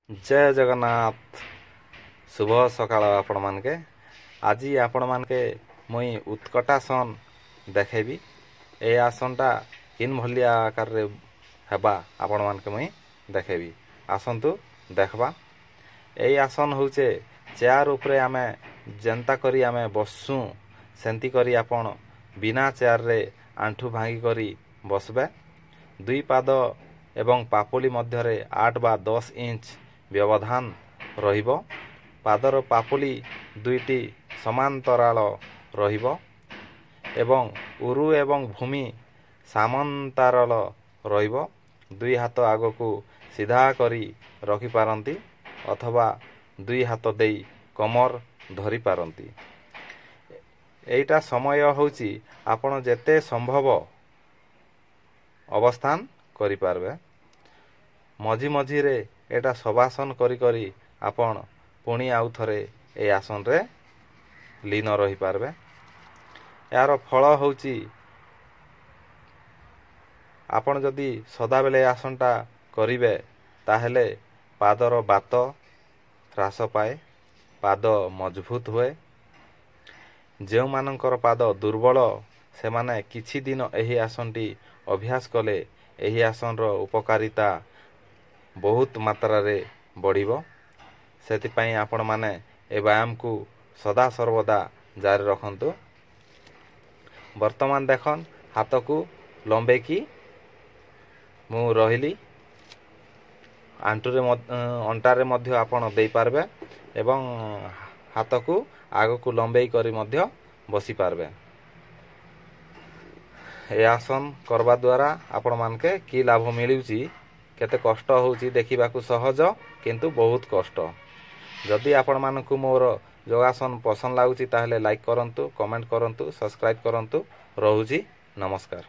जय जगन्नाथ शुभ सकाळ आपण मानके आज आपण मानके मुई उत्कटासन देखेबी ए आसनटा किन भलिया आकार रे हेबा आपण मानके मुई देखेबी आसंतु देखबा। ए आसन होचे चेयर उपरे आमे जनता करी आमे बससु सेंती करी आपण बिना चेयर रे आंठू भांगी करी बसबे। दुई पाद एवं पापुली मध्य रे 8 बा 10 इंच व्यवधान रहिबो। पादर पापुली दुईटी समांतराल रहिबो एवं उरु एवं भूमि सामंतराल रहिबो। दुई हाथ आगकू सीधा करी रखि पारंती अथवा दुई हाथ देई कमर धरी पारंती। एटा समय होची आपण जेते संभव अवस्थान करि पारबे। मझी मझी रे एटा शवासन करी करी आपण पुणी आउ थरे ए आसन रे लीन रही पारबे। यार फल होची आपण जदि सदा बेले आसनटा करिवे ताहेले पादर बात ह्रास पाए, पाद मजबूत हुए। जेउ मानकर पाद दुर्बल से माने किछि दिन एही आसनटी अभ्यास कले एही आसन रो उपकारिता बहुत मात्रा रे बढ़िबो। सेति पई आपण माने ए व्यायाम को सदा सर्वदा जारी रखंतु। वर्तमान देखन हाथ को लंबे की मु रहिली आंटुरे अंटारे मध्य आपण देई पारबे एवं हाथ को आग को लंबे करी मध्य बसी पारबे। ए आसन करबा द्वारा आपण मानके की लाभ मिलुची केते कष्ट होची देखिबाकू सहज किंतु बहुत कष्ट। जदि आपण मानकू मोर योगासन पसंद लागुची ताहले लाइक करंतु, कमेंट करंतु, सब्सक्राइब करंतु। रहूची नमस्कार।